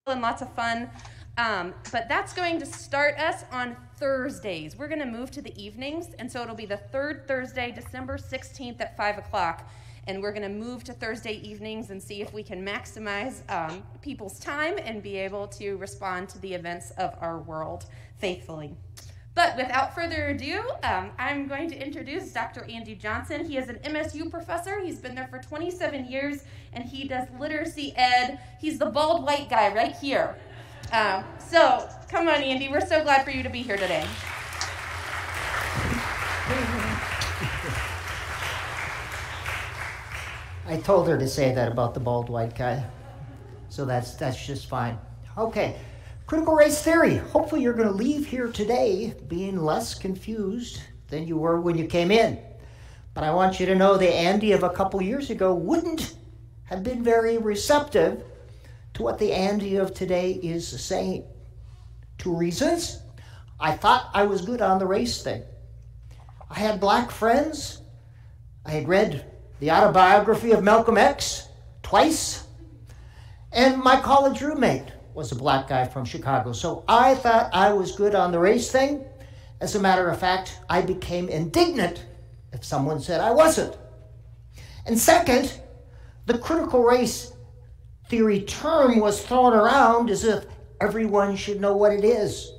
and lots of fun. But that's going to start us on Thursdays. We're going to move to the evenings, and so it'll be the third Thursday, December 16th at 5 o'clock. And we're going to move to Thursday evenings and see if we can maximize people's time and be able to respond to the events of our world faithfully. But without further ado, I'm going to introduce Dr. Andy Johnson. He is an MSU professor. He's been there for 27 years, and he does literacy ed. He's the bald white guy right here. So come on, Andy. We're so glad for you to be here today. I told her to say that about the bald white guy, so that's just fine. Okay, critical race theory. Hopefully you're going to leave here today being less confused than you were when you came in. But I want you to know the Andy of a couple years ago wouldn't have been very receptive to what the Andy of today is saying. 2 reasons. I thought I was good on the race thing. I had black friends. I had read the autobiography of Malcolm X twice. And my college roommate was a black guy from Chicago. So I thought I was good on the race thing. As a matter of fact, I became indignant if someone said I wasn't. And second, the critical race theory term was thrown around as if everyone should know what it is.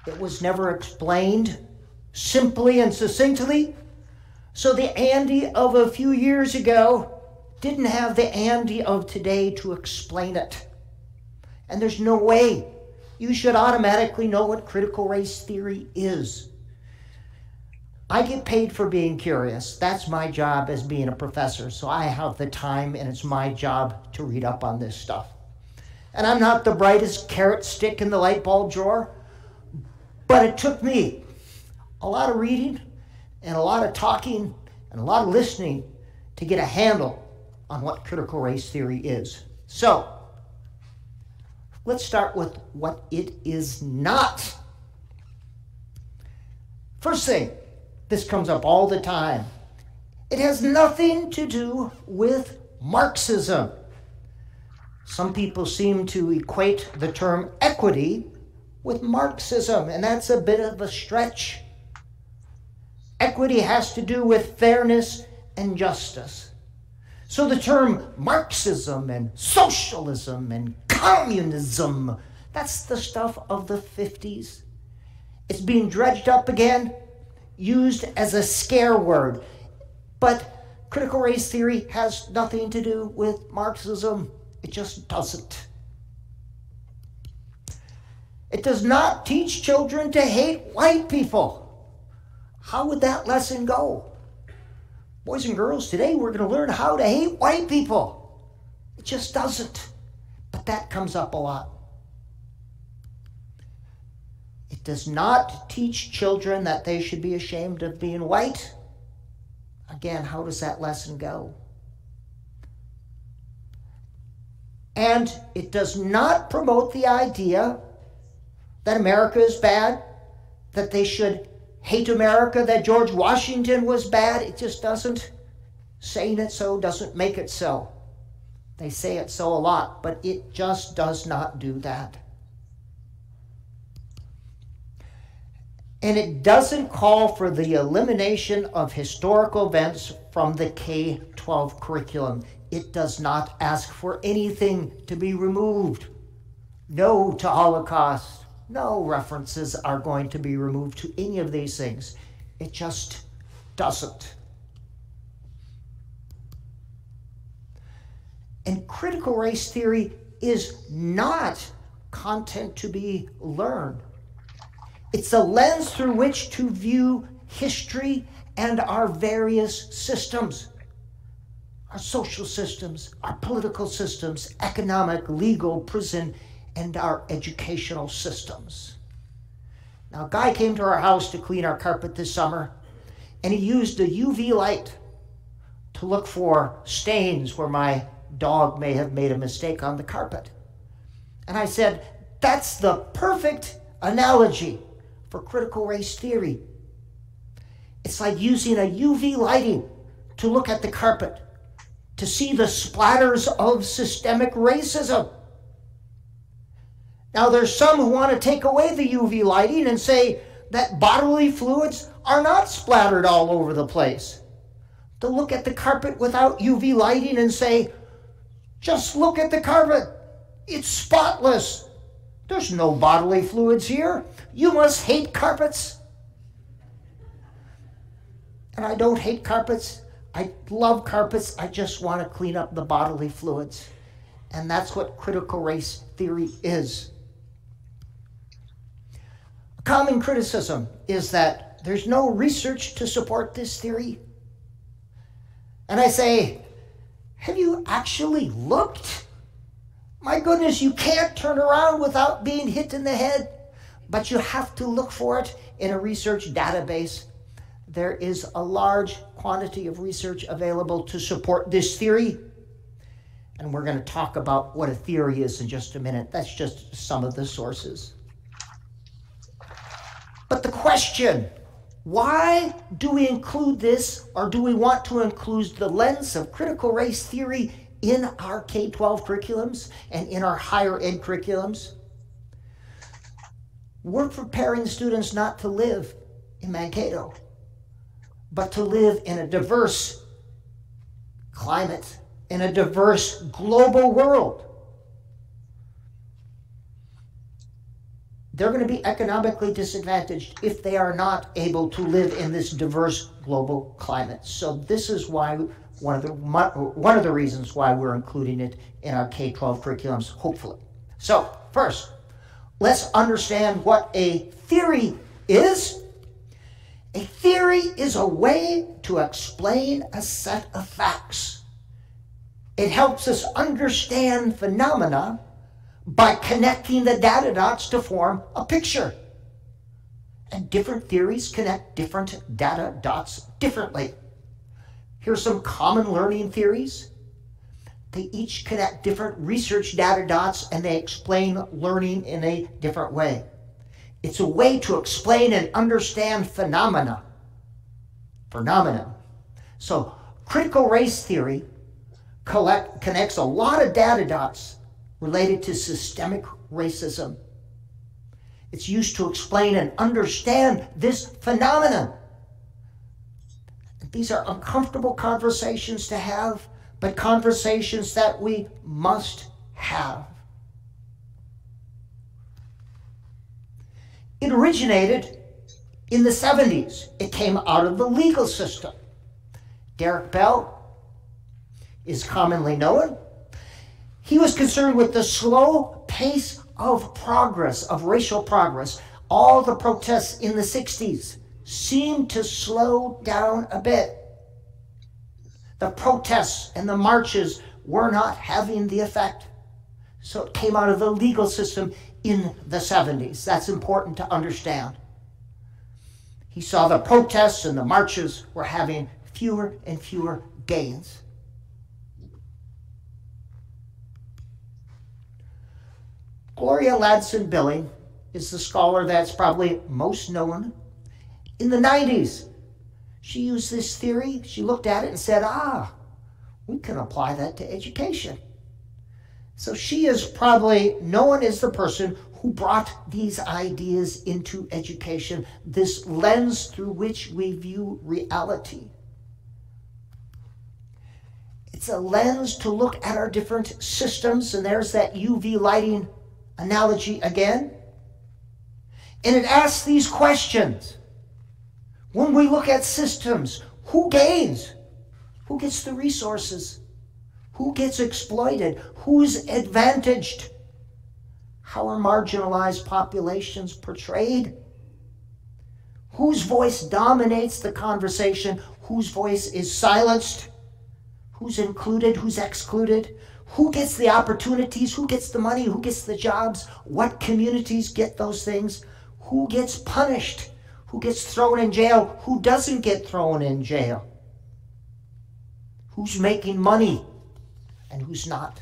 It was never explained simply and succinctly. So the Andy of a few years ago didn't have the Andy of today to explain it. And there's no way you should automatically know what critical race theory is. I get paid for being curious. That's my job as being a professor. So I have the time, and it's my job to read up on this stuff. And I'm not the brightest carrot stick in the light bulb drawer, but it took me a lot of reading and a lot of talking and a lot of listening to get a handle on what critical race theory is. So, let's start with what it is not. First thing, this comes up all the time. It has nothing to do with Marxism. Some people seem to equate the term equity with Marxism, and that's a bit of a stretch. Equity has to do with fairness and justice. So the term Marxism and socialism and communism, that's the stuff of the 50s. It's being dredged up again, used as a scare word. But critical race theory has nothing to do with Marxism. It just doesn't. It does not teach children to hate white people. How would that lesson go? Boys and girls, today we're going to learn how to hate white people. It just doesn't. But that comes up a lot. It does not teach children that they should be ashamed of being white. Again, how does that lesson go? And it does not promote the idea that America is bad, that they should hate America, that George Washington was bad. It just doesn't. Saying it so doesn't make it so. They say it so a lot, but it just does not do that. And it doesn't call for the elimination of historical events from the K-12 curriculum. It does not ask for anything to be removed. No to Holocaust. No references are going to be removed to any of these things. It just doesn't. And critical race theory is not content to be learned. It's a lens through which to view history and our various systems. Our social systems, our political systems, economic, legal, prison, and our educational systems. Now, a guy came to our house to clean our carpet this summer, and he used a UV light to look for stains where my dog may have made a mistake on the carpet. And I said, that's the perfect analogy for critical race theory. It's like using a UV lighting to look at the carpet, to see the splatters of systemic racism. Now, there's some who want to take away the UV lighting and say that bodily fluids are not splattered all over the place. They'll look at the carpet without UV lighting and say, just look at the carpet. It's spotless. There's no bodily fluids here. You must hate carpets. And I don't hate carpets. I love carpets. I just want to clean up the bodily fluids. And that's what critical race theory is. A common criticism is that there's no research to support this theory. And I say, have you actually looked? My goodness, you can't turn around without being hit in the head, but you have to look for it in a research database. There is a large quantity of research available to support this theory. And we're going to talk about what a theory is in just a minute. That's just some of the sources. But the question, why do we include this, or do we want to include the lens of critical race theory in our K-12 curriculums and in our higher ed curriculums? We're preparing students not to live in Mankato, but to live in a diverse climate, in a diverse global world. They're going to be economically disadvantaged if they are not able to live in this diverse global climate. So this is why one of the reasons why we're including it in our K-12 curriculums, hopefully. So first, let's understand what a theory is. A theory is a way to explain a set of facts. It helps us understand phenomena by connecting the data dots to form a picture. And different theories connect different data dots differently. Here's some common learning theories. They each connect different research data dots and they explain learning in a different way. It's a way to explain and understand phenomena. So critical race theory connects a lot of data dots related to systemic racism. It's used to explain and understand this phenomenon. These are uncomfortable conversations to have, but conversations that we must have. It originated in the 70s. It came out of the legal system. Derek Bell is commonly known. He was concerned with the slow pace of progress, of racial progress. All the protests in the 60s seemed to slow down a bit. The protests and the marches were not having the effect. So it came out of the legal system in the 70s. That's important to understand. He saw the protests and the marches were having fewer and fewer gains. Gloria Ladson Billing is the scholar that's probably most known. In the 90s, she used this theory. She looked at it and said, we can apply that to education. So she is probably known as the person who brought these ideas into education, this lens through which we view reality. It's a lens to look at our different systems, and there's that UV lighting analogy again. And it asks these questions. When we look at systems, who gains? Who gets the resources? Who gets exploited? Who's advantaged? How are marginalized populations portrayed? Whose voice dominates the conversation? Whose voice is silenced? Who's included? Who's excluded? Who gets the opportunities? Who gets the money? Who gets the jobs? What communities get those things? Who gets punished? Who gets thrown in jail? Who doesn't get thrown in jail? Who's making money and who's not?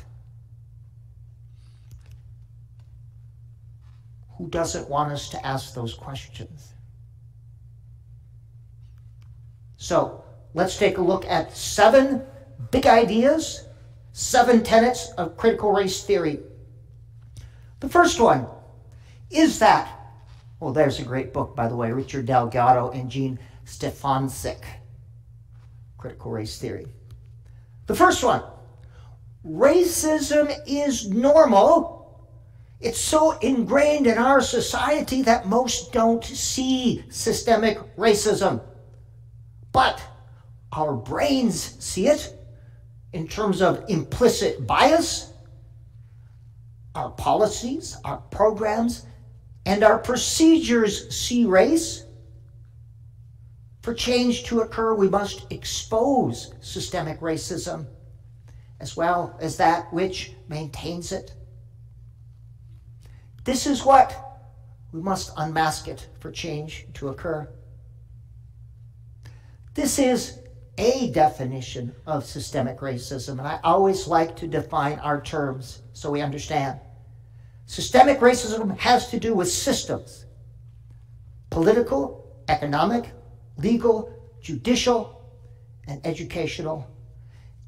Who doesn't want us to ask those questions? So let's take a look at 7 big ideas, 7 tenets of critical race theory. The first one, is that? Well, there's a great book, by the way, Richard Delgado and Jean Stefancic, Critical Race Theory. The first one, racism is normal. It's so ingrained in our society that most don't see systemic racism. But our brains see it in terms of implicit bias. Our policies, our programs, and our procedures see race. For change to occur, we must expose systemic racism, as well as that which maintains it. This is what we must unmask it for change to occur. This is a definition of systemic racism, and I always like to define our terms so we understand. Systemic racism has to do with systems: political, economic, legal, judicial, and educational.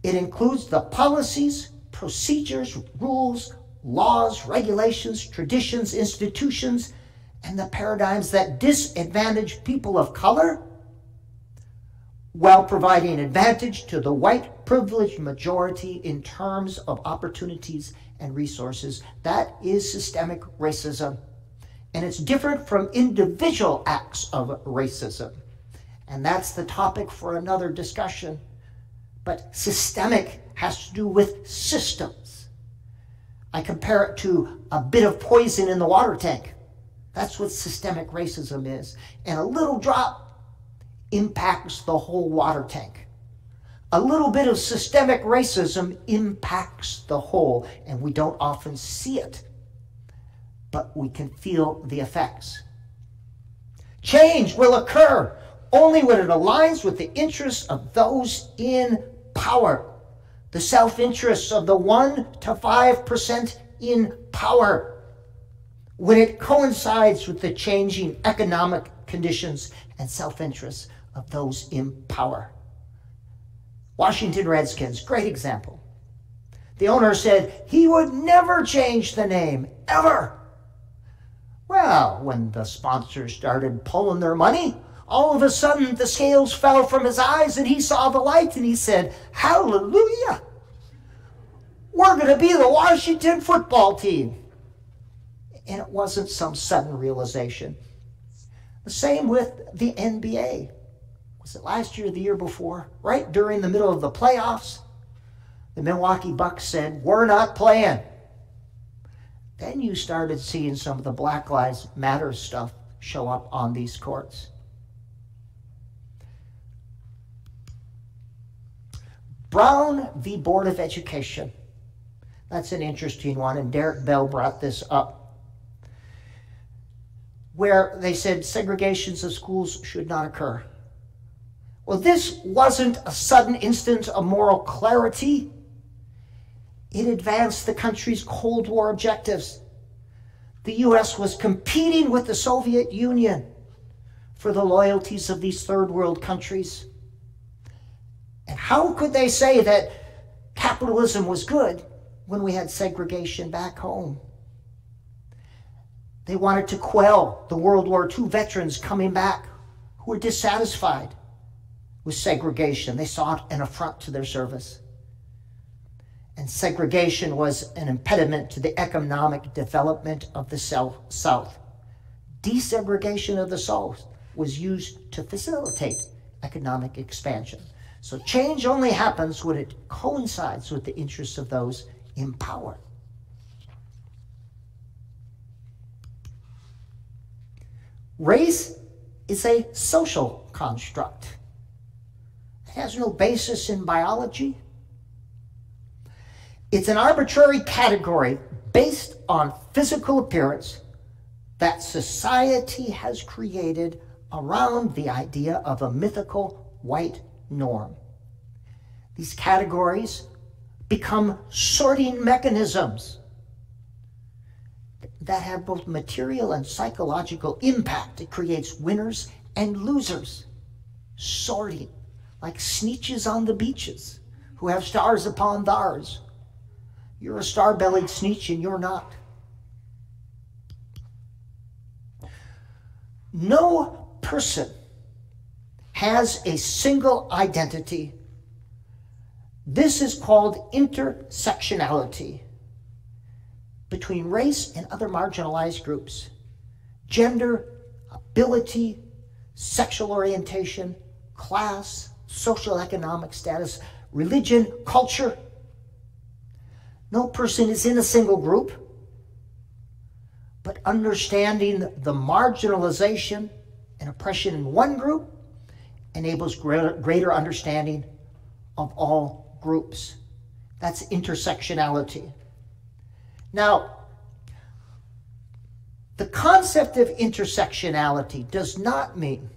It includes the policies, procedures, rules, laws, regulations, traditions, institutions, and the paradigms that disadvantage people of color while providing advantage to the white privileged majority in terms of opportunities and resources. That is systemic racism. And it's different from individual acts of racism. And that's the topic for another discussion. But systemic has to do with systems. I compare it to a bit of poison in the water tank. That's what systemic racism is. And a little drop impacts the whole water tank. A little bit of systemic racism impacts the whole, and we don't often see it, but we can feel the effects. Change will occur only when it aligns with the interests of those in power, the self-interests of the 1% to 5% in power, when it coincides with the changing economic conditions and self-interests of those in power. Washington Redskins, great example. The owner said he would never change the name, ever. Well, when the sponsors started pulling their money, all of a sudden the scales fell from his eyes and he saw the light and he said, hallelujah, we're going to be the Washington football team. And it wasn't some sudden realization. The same with the NBA. Was it last year or the year before? Right during the middle of the playoffs, the Milwaukee Bucks said, we're not playing. Then you started seeing some of the Black Lives Matter stuff show up on these courts. Brown v. Board of Education. That's an interesting one, and Derek Bell brought this up, where they said segregations of schools should not occur. Well, this wasn't a sudden instance of moral clarity. It advanced the country's Cold War objectives. The U.S. was competing with the Soviet Union for the loyalties of these third world countries. And how could they say that capitalism was good when we had segregation back home? They wanted to quell the World War II veterans coming back who were dissatisfied with segregation. They saw it an affront to their service. And segregation was an impediment to the economic development of the South. Desegregation of the South was used to facilitate economic expansion. So change only happens when it coincides with the interests of those in power. Race is a social construct. It has no basis in biology. It's an arbitrary category based on physical appearance that society has created around the idea of a mythical white norm. These categories become sorting mechanisms that have both material and psychological impact. It creates winners and losers. Sorting, like sneetches on the beaches who have stars upon theirs. You're a star-bellied sneetch and you're not. No person has a single identity. This is called intersectionality between race and other marginalized groups. Gender, ability, sexual orientation, class, social economic status, religion, culture. No person is in a single group, but understanding the marginalization and oppression in one group enables greater understanding of all groups. That's intersectionality. Now, the concept of intersectionality does not mean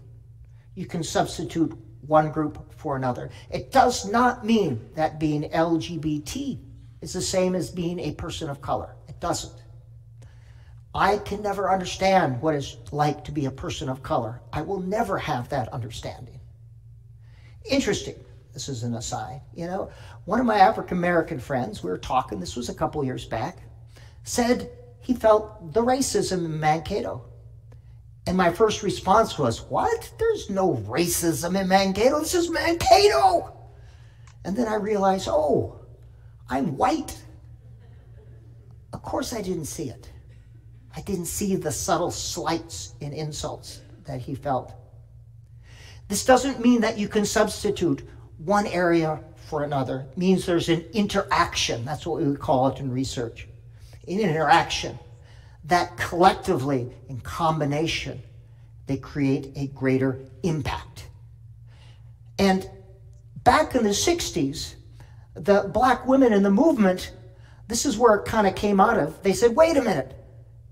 you can substitute one group for another. It does not mean that being LGBT is the same as being a person of color. It doesn't. I can never understand what it's like to be a person of color. I will never have that understanding. Interesting. This is an aside. You know, one of my African-American friends, we were talking, this was a couple years back, said he felt the racism in Mankato. And my first response was, what? There's no racism in Mankato. This is Mankato. And then I realized, oh, I'm white. Of course I didn't see it. I didn't see the subtle slights and insults that he felt. This doesn't mean that you can substitute one area for another. It means there's an interaction. That's what we would call it in research. An interaction that collectively, in combination, they create a greater impact. And back in the 60s, the black women in the movement, this is where it kind of came out of. They said, wait a minute,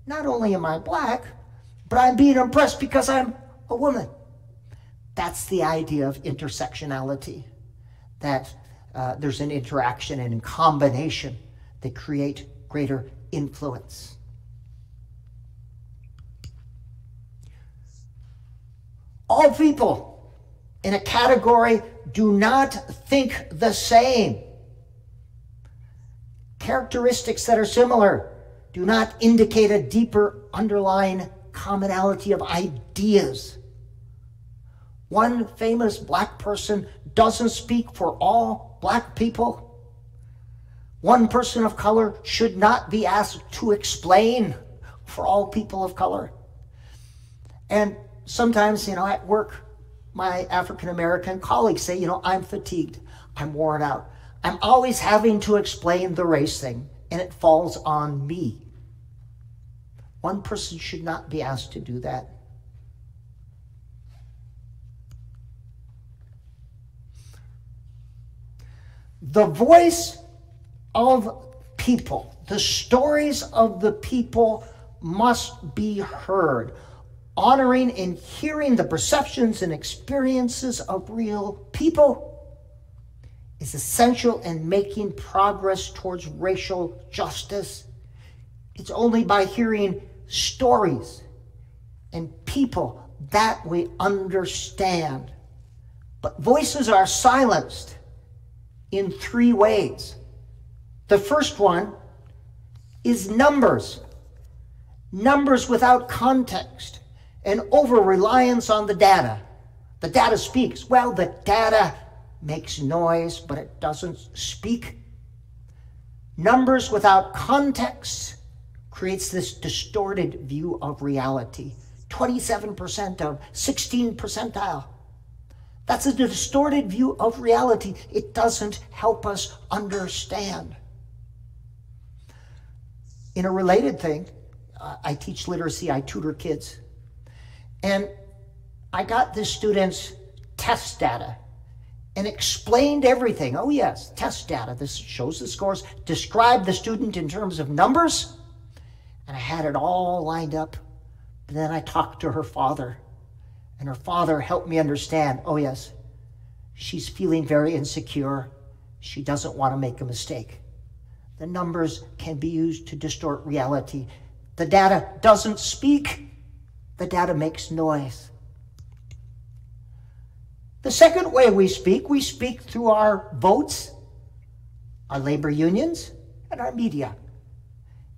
not only am I black, but I'm being oppressed because I'm a woman. That's the idea of intersectionality, that there's an interaction and in combination they create greater influence. All people in a category do not think the same. Characteristics that are similar do not indicate a deeper underlying commonality of ideas. One famous black person doesn't speak for all black people. One person of color should not be asked to explain for all people of color. And sometimes, you know, at work, my African-American colleagues say, you know, I'm fatigued, I'm worn out. I'm always having to explain the race thing, and it falls on me. One person should not be asked to do that. The voice of people, the stories of the people must be heard, honoring and hearing the perceptions and experiences of real people is essential in making progress towards racial justice. It's only by hearing stories and people that we understand. But voices are silenced in three ways. The first one is numbers. Numbers without context and over-reliance on the data. The data speaks. Well, the data makes noise, but it doesn't speak. Numbers without context creates this distorted view of reality. 27% of 16 percentile. That's a distorted view of reality. It doesn't help us understand. In a related thing, I teach literacy, I tutor kids. And I got the students' test data and explained everything. Oh yes, test data, this shows the scores. Describe the student in terms of numbers. And I had it all lined up. But then I talked to her father. And her father helped me understand, oh yes, she's feeling very insecure. She doesn't want to make a mistake. The numbers can be used to distort reality. The data doesn't speak. The data makes noise. The second way we speak through our votes, our labor unions, and our media.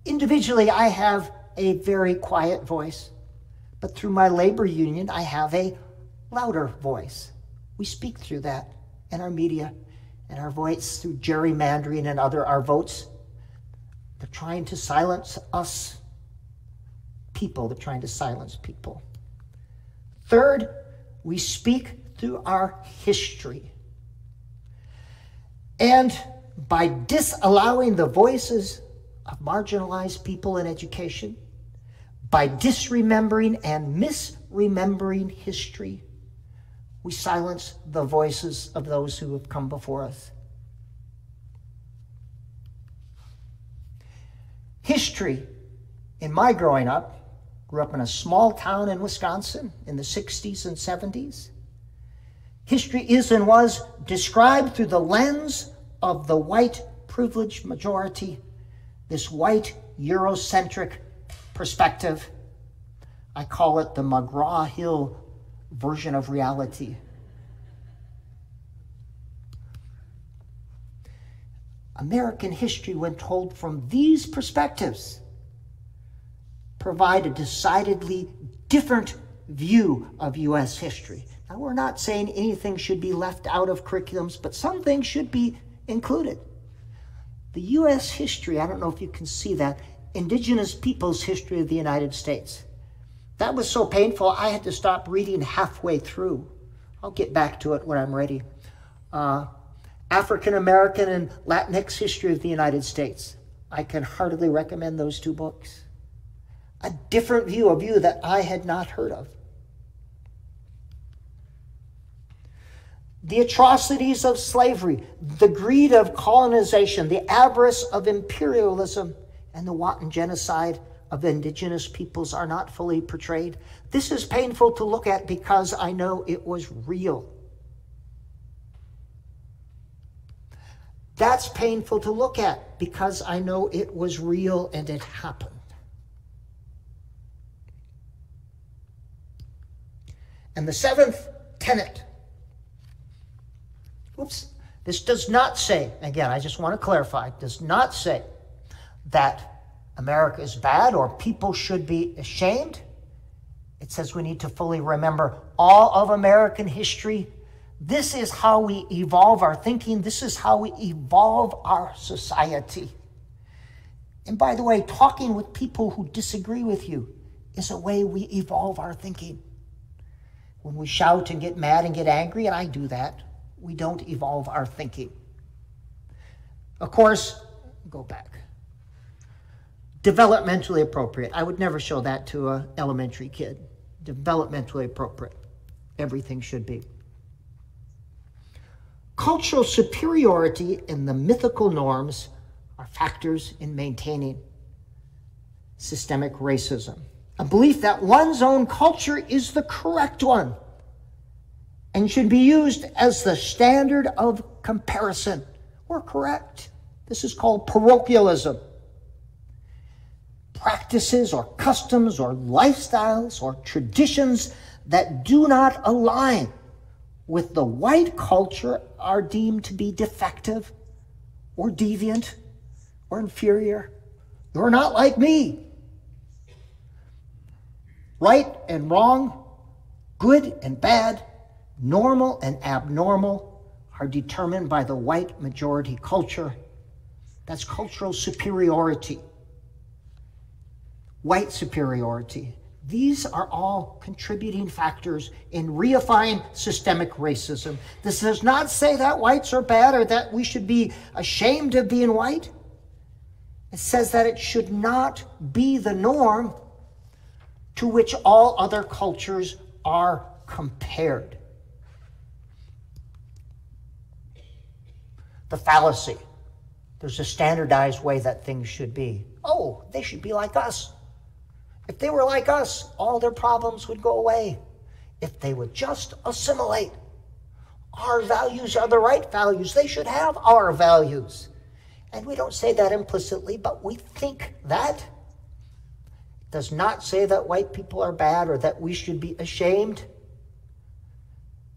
Individually, I have a very quiet voice. but through my labor union, I have a louder voice. We speak through that in our media, and our voice through gerrymandering and our votes. They're trying to silence us. People, they're trying to silence people. Third, we speak through our history. And by disallowing the voices of marginalized people in education, by disremembering and misremembering history, we silence the voices of those who have come before us. History, in my growing up, grew up in a small town in Wisconsin in the 60s and 70s. History is and was described through the lens of the white privileged majority, this white Eurocentric perspective. I call it the McGraw-Hill version of reality. American history, when told from these perspectives, provide a decidedly different view of U.S. history. Now, we're not saying anything should be left out of curriculums, but some things should be included. The U.S. history, I don't know if you can see that, indigenous peoples' history of the United States. That was so painful, I had to stop reading halfway through. I'll get back to it when I'm ready. African American and Latinx history of the United States. I can heartily recommend those two books. A different view, a view that I had not heard of. The atrocities of slavery, the greed of colonization, the avarice of imperialism, and the wanton genocide of indigenous peoples are not fully portrayed. This is painful to look at because I know it was real. That's painful to look at because I know it was real and it happened. And the seventh tenet. This does not say, again, I just want to clarify, does not say that America is bad or people should be ashamed. It says we need to fully remember all of American history. This is how we evolve our thinking. This is how we evolve our society. And by the way, talking with people who disagree with you is a way we evolve our thinking. When we shout and get mad and get angry, and I do that, we don't evolve our thinking. Of course, go back. Developmentally appropriate. I would never show that to an elementary kid. Developmentally appropriate. Everything should be. Cultural superiority and the mythical norms are factors in maintaining systemic racism. A belief that one's own culture is the correct one and should be used as the standard of comparison. We're correct. This is called parochialism. Practices or customs or lifestyles or traditions that do not align with the white culture are deemed to be defective or deviant or inferior. You're not like me. Right and wrong, good and bad, normal and abnormal are determined by the white majority culture. That's cultural superiority. White superiority. These are all contributing factors in reifying systemic racism. This does not say that whites are bad or that we should be ashamed of being white. It says that it should not be the norm to which all other cultures are compared. The fallacy. There's a standardized way that things should be. Oh, they should be like us. If they were like us, all their problems would go away. If they would just assimilate. Our values are the right values. They should have our values. And we don't say that implicitly, but we think that. It does not say that white people are bad or that we should be ashamed. It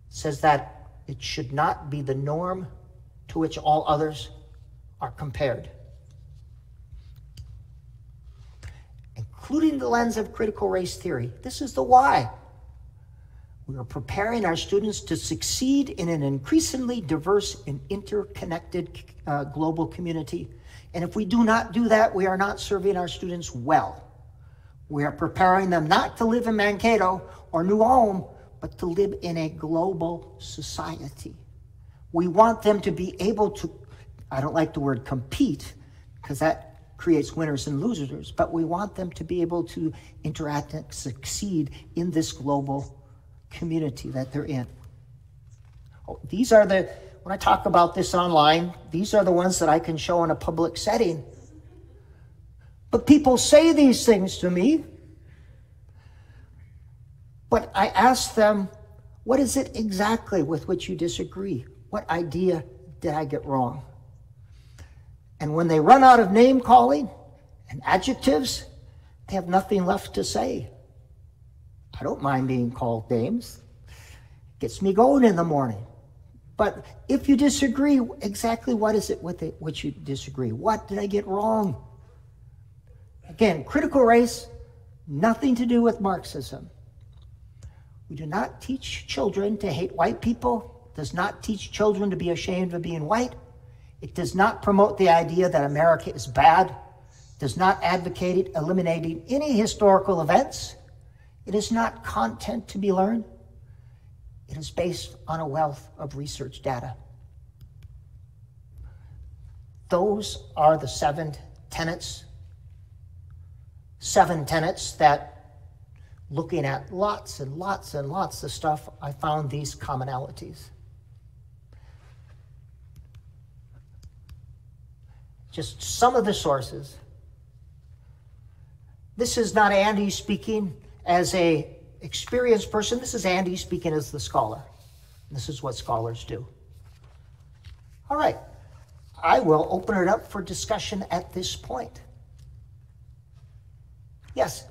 says that it should not be the norm to which all others are compared. including the lens of critical race theory. This is the why. We are preparing our students to succeed in an increasingly diverse and interconnected global community. And if we do not do that, we are not serving our students well. We are preparing them not to live in Mankato or New Ulm, but to live in a global society. We want them to be able to, I don't like the word compete, because that creates winners and losers, but we want them to be able to interact and succeed in this global community that they're in. Oh, these are the, when I talk about this online, these are the ones that I can show in a public setting. But people say these things to me. But I ask them, what is it exactly with which you disagree? What idea did I get wrong? And when they run out of name calling and adjectives, they have nothing left to say. I don't mind being called names. It gets me going in the morning. But if you disagree, exactly what is it with which you disagree? What did I get wrong? Again, critical race, nothing to do with Marxism. We do not teach children to hate white people. It does not teach children to be ashamed of being white. It does not promote the idea that America is bad. It does not advocate eliminating any historical events. It is not content to be learned. It is based on a wealth of research data. Those are the 7 tenets. 7 tenets that, looking at lots and lots and lots of stuff, I found these commonalities. Just some of the sources. This is not Andy speaking as an experienced person. This is Andy speaking as the scholar. This is what scholars do. All right. I will open it up for discussion at this point. Yes?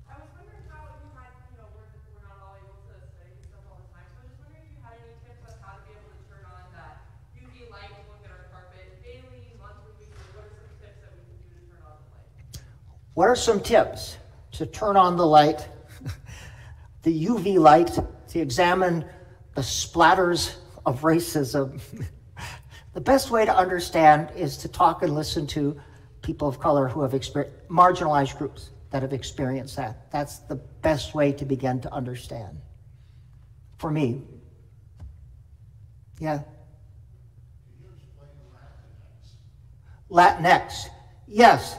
I was wondering how you had, we're not all able to study stuff all the time, so I was just wondering if you had any tips on how to be able to turn on that UV light to look at our carpet daily, monthly, weekly. What are some tips that we can do to turn on the light? What are some tips to turn on the light, the UV light, to examine the splatters of racism? The best way to understand is to talk and listen to people of color who have experienced, marginalized groups that have experienced that. That's the best way to begin to understand. For me. Yeah. Can you explain Latinx? Latinx. Yes.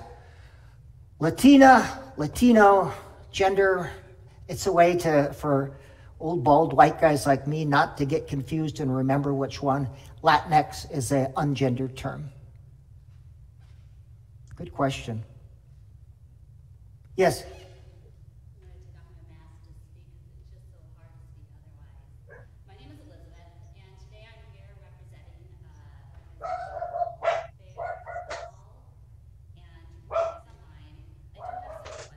Latina, Latino, gender. It's a way for old bald white guys like me not to get confused and remember which one. Latinx is an ungendered term. Good question. Yes? I'm going to take off my mask to speak because it's just so hard to speak otherwise. My name is Elizabeth, and today I'm here representing an organization, Fair for All, and communities online. I do have some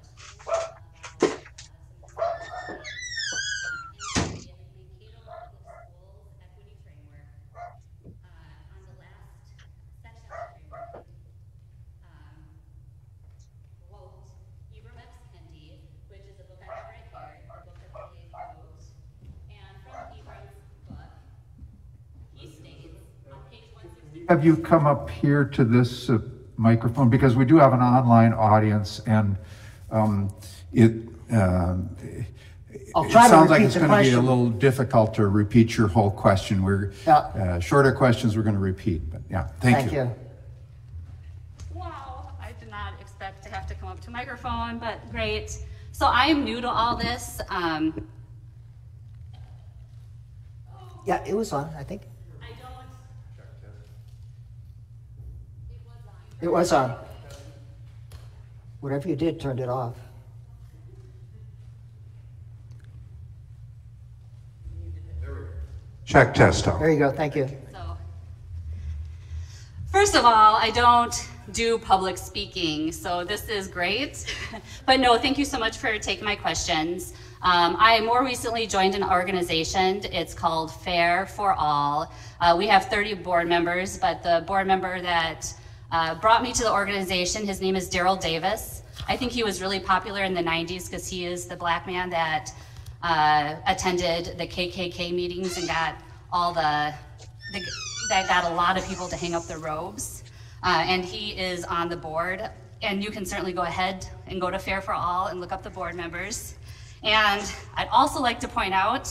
questions about some of the in the Mankato Public Schools Equity Framework. On the last section of the framework, quote, Ibram X. Kendi, which is a book I have right here, the book that they quote, and from Ibram's book, he states on page 160. Have you come up here to this microphone? Because we do have an online audience, and it sounds like it's going to be a little difficult to repeat your whole question. We're shorter questions we're going to repeat, but yeah, thank you. Wow, I did not expect to have to come up to a microphone, but great. So I am new to all this. Yeah, it was on, I think. I don't. It was on. Whatever you did, turned it off. Check test. There you go, thank you. So, first of all, I don't do public speaking, so this is great. But no, thank you so much for taking my questions. I more recently joined an organization. It's called Fair for All. We have 30 board members, but the board member that brought me to the organization, his name is Daryl Davis. I think he was really popular in the 90s because he is the black man that attended the KKK meetings and got all that got a lot of people to hang up their robes. And he is on the board. And you can certainly go ahead and go to Fair for All and look up the board members. And I'd also like to point out,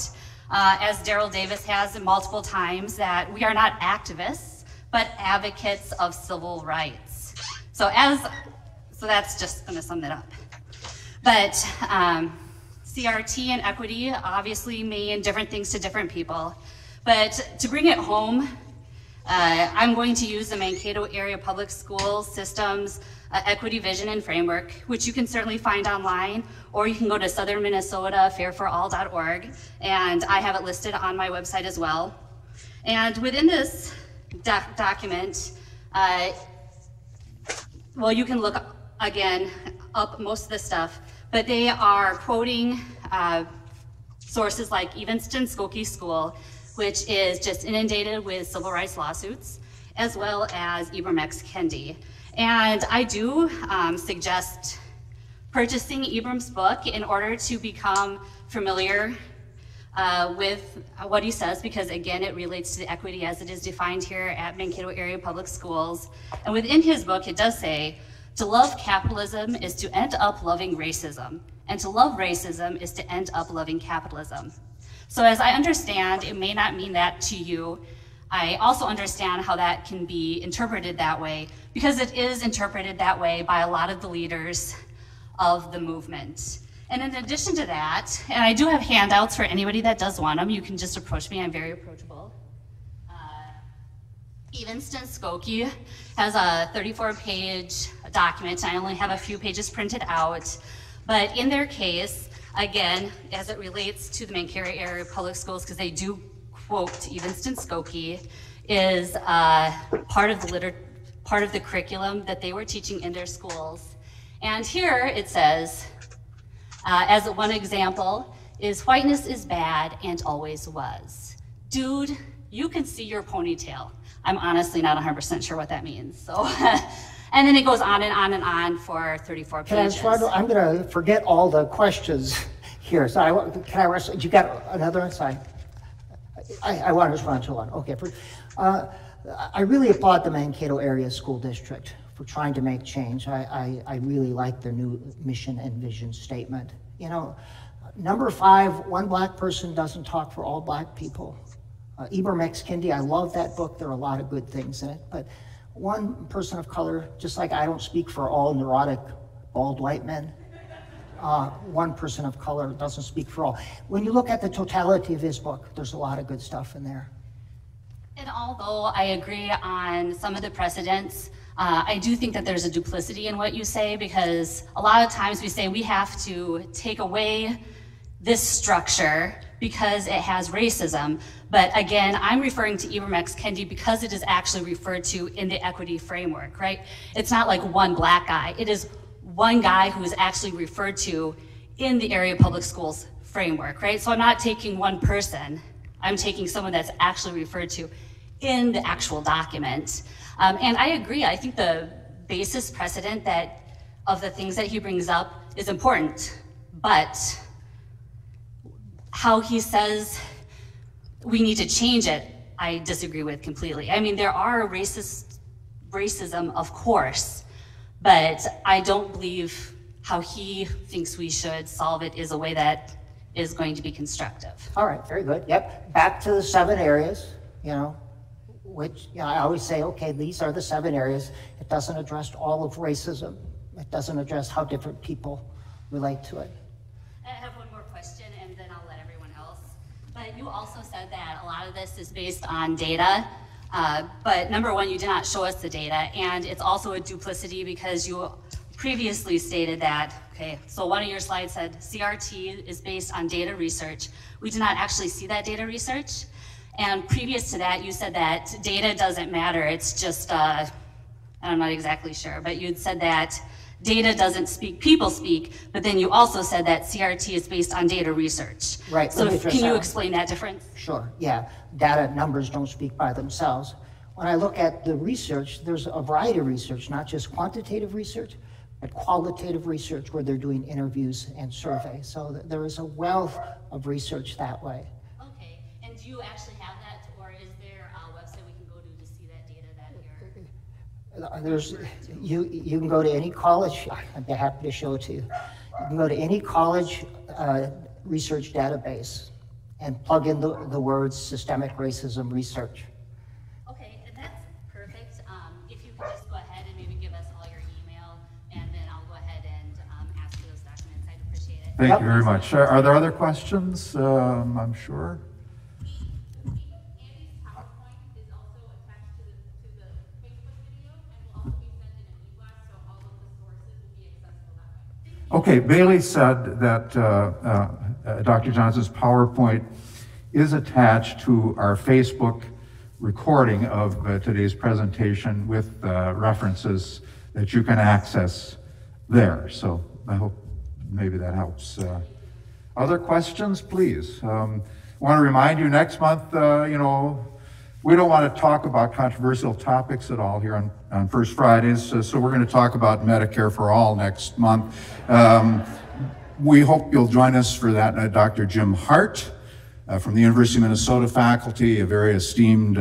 as Daryl Davis has multiple times, that we are not activists, but advocates of civil rights. So that's just gonna sum that up. But CRT and equity obviously mean different things to different people. But to bring it home, I'm going to use the Mankato Area Public Schools Systems Equity Vision and Framework, which you can certainly find online, or you can go to Southern Minnesota fairforall.org, and I have it listed on my website as well. And within this document, well, you can look again up most of the stuff, but they are quoting sources like Evanston Skokie School, which is just inundated with civil rights lawsuits, as well as Ibram X. Kendi. And I do suggest purchasing Ibram's book in order to become familiar with what he says, because again, it relates to the equity as it is defined here at Mankato Area Public Schools. And within his book, it does say, to love capitalism is to end up loving racism, and to love racism is to end up loving capitalism. So as I understand, it may not mean that to you. I also understand how that can be interpreted that way, because it is interpreted that way by a lot of the leaders of the movement. And in addition to that, and I do have handouts for anybody that does want them, you can just approach me, I'm very approachable. Evanston Skokie has a 34-page document, and I only have a few pages printed out. But in their case, again, as it relates to the Mankato Area Public Schools, because they do quote Evanston Skokie, is part of the curriculum that they were teaching in their schools. And here it says, as one example, is whiteness is bad and always was. Dude, you can see your ponytail. I'm honestly not 100% sure what that means. So, and then it goes on and on and on for 34 pages. I'm going to forget all the questions here. So can I rest? You got another one? Sorry. I want to respond to one. Okay. I really applaud the Mankato Area School District for trying to make change. I really like their new mission and vision statement. You know, number 5, one black person doesn't talk for all black people. Ibram X. Kendi, I love that book. There are a lot of good things in it. But one person of color, just like I don't speak for all neurotic bald white men, one person of color doesn't speak for all. When you look at the totality of his book, there's a lot of good stuff in there. And although I agree on some of the precedents, I do think that there's a duplicity in what you say, because a lot of times we say we have to take away this structure because it has racism. But again, I'm referring to Ibram X. Kendi because it is actually referred to in the equity framework, right? It's not like one black guy. It is one guy who is actually referred to in the area public schools framework, right? So I'm not taking one person. I'm taking someone that's actually referred to in the actual document. And I agree. I think the basis precedent of the things that he brings up is important, but how he says we need to change it, I disagree with completely. I mean, there are racism, of course, but I don't believe how he thinks we should solve it is a way that is going to be constructive. All right, very good. Yep, back to the 7 areas, which I always say, okay, these are the 7 areas. It doesn't address all of racism. It doesn't address how different people relate to it. I have one more question, and then I'll let everyone else. But you also said that a lot of this is based on data. But number one, you did not show us the data, and it's also a duplicity because you previously stated that, okay, so one of your slides said CRT is based on data research. We did not actually see that data research. And previous to that, you said that data doesn't matter. It's just, I'm not exactly sure, but you had said that data doesn't speak, people speak, but then you also said that CRT is based on data research. Right. So can you explain that difference? Sure, yeah. Data numbers don't speak by themselves. When I look at the research, there's a variety of research, not just quantitative research, at qualitative research where they're doing interviews and surveys. So there is a wealth of research that way. Okay, and do you actually have that, or is there a website we can go to see that data that you're... You can go to any college, I'd be happy to show it to you. You can go to any college research database and plug in the words systemic racism research. Okay, and that's perfect. If you could just go ahead and maybe give us all your email, and then I'll go ahead and ask for those documents. I'd appreciate it. Thank you very much. Are there other questions? I'm sure. Andy's PowerPoint is also attached to the Facebook video, and will also be sent in an e-blast, so all of the sources will be accessible that way. Okay, Bailey said that Dr. Johnson's PowerPoint is attached to our Facebook recording of today's presentation with references that you can access there. So I hope maybe that helps. Other questions, please? Want to remind you next month, we don't want to talk about controversial topics at all here on First Fridays, so we're going to talk about Medicare for All next month. We hope you'll join us for that. Dr. Jim Hart from the University of Minnesota faculty, a very esteemed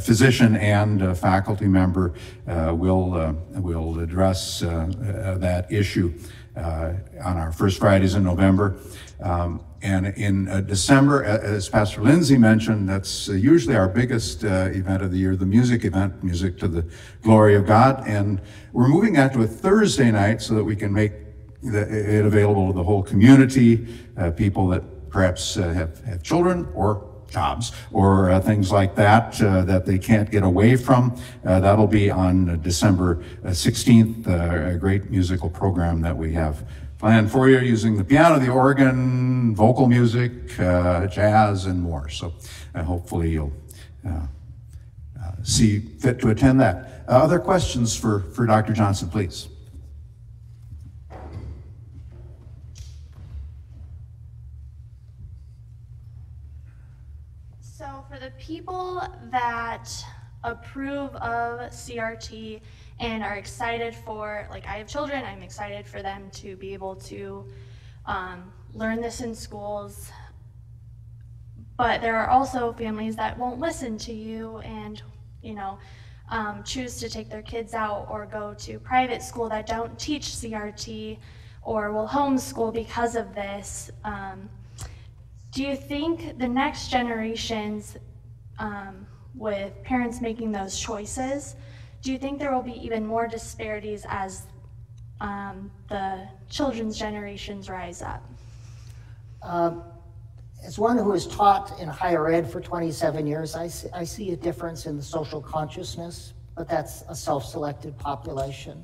physician and faculty member, will address that issue on our First Fridays in November. And in December, as Pastor Lindsay mentioned, that's usually our biggest event of the year, the music event, Music to the Glory of God. And we're moving that to a Thursday night so that we can make it available to the whole community, people that perhaps have children or jobs or things like that that they can't get away from. That'll be on December 16th, a great musical program that we have planned for you using the piano, the organ, vocal music, jazz, and more. So hopefully you'll see fit to attend that. Other questions for Dr. Johnson, please? So for the people that approve of CRT and are excited for, like I have children, I'm excited for them to be able to learn this in schools. But there are also families that won't listen to you and, choose to take their kids out or go to private school that don't teach CRT or will homeschool because of this. Do you think the next generations, with parents making those choices, do you think there will be even more disparities as the children's generations rise up? As one who has taught in higher ed for 27 years, I see a difference in the social consciousness, but that's a self-selected population.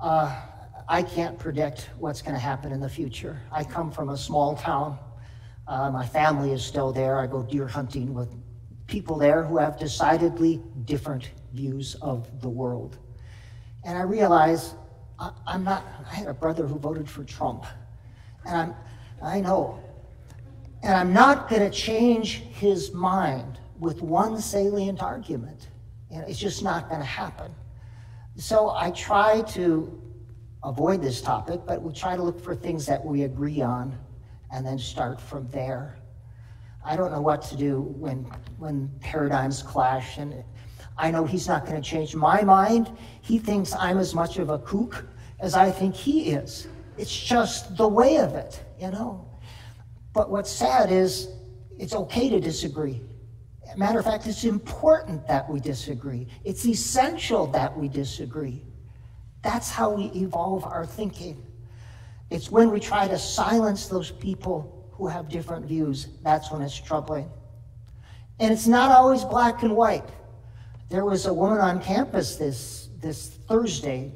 I can't predict what's going to happen in the future. I come from a small town. My family is still there. I go deer hunting with people there who have decidedly different views of the world. And I realize I had a brother who voted for Trump. And I know. And I'm not going to change his mind with one salient argument. It's just not going to happen. So I try to avoid this topic, but we try to look for things that we agree on and then start from there. I don't know what to do when paradigms clash, and I know he's not going to change my mind. He thinks I'm as much of a kook as I think he is. It's just the way of it, But what's sad is it's okay to disagree. Matter of fact, it's important that we disagree. It's essential that we disagree. That's how we evolve our thinking. It's when we try to silence those people who have different views, that's when it's troubling. And it's not always black and white. There was a woman on campus this Thursday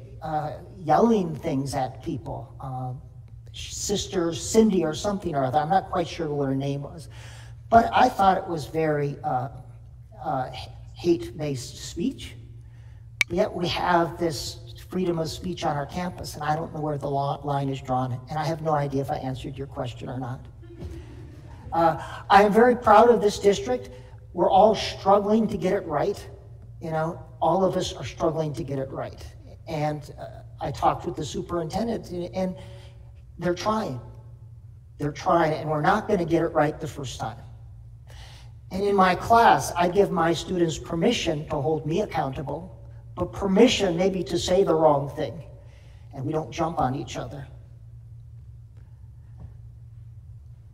yelling things at people. Sister Cindy or something or other. I'm not quite sure what her name was. But I thought it was very hate-based speech. Yet we have this freedom of speech on our campus, and I don't know where the line is drawn, and I have no idea if I answered your question or not. I am very proud of this district. We're all struggling to get it right. All of us are struggling to get it right. And I talked with the superintendent, and they're trying. They're trying, and we're not going to get it right the first time. And in my class, I give my students permission to hold me accountable, but permission maybe to say the wrong thing, and we don't jump on each other.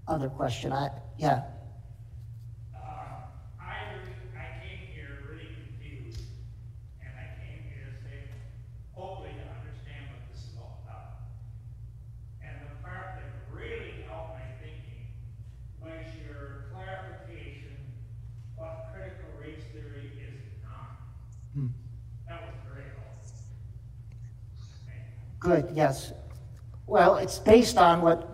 Other question, yeah. I came here really confused, and I came here to say, hopefully to understand what this is all about. And the part that really helped my thinking was your clarification what critical race theory is not. That was very helpful. Thank you. Good, yes. Well, it's based on what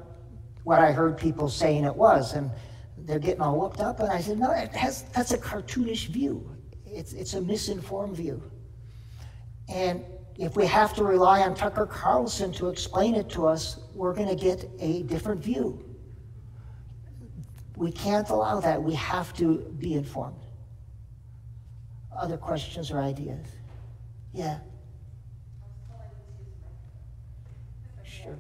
I heard people saying it was, and they're getting all whooped up, and I said, no, that's a cartoonish view. It's a misinformed view. And if we have to rely on Tucker Carlson to explain it to us, we're going to get a different view. We can't allow that. We have to be informed. Other questions or ideas? Yeah. Sure.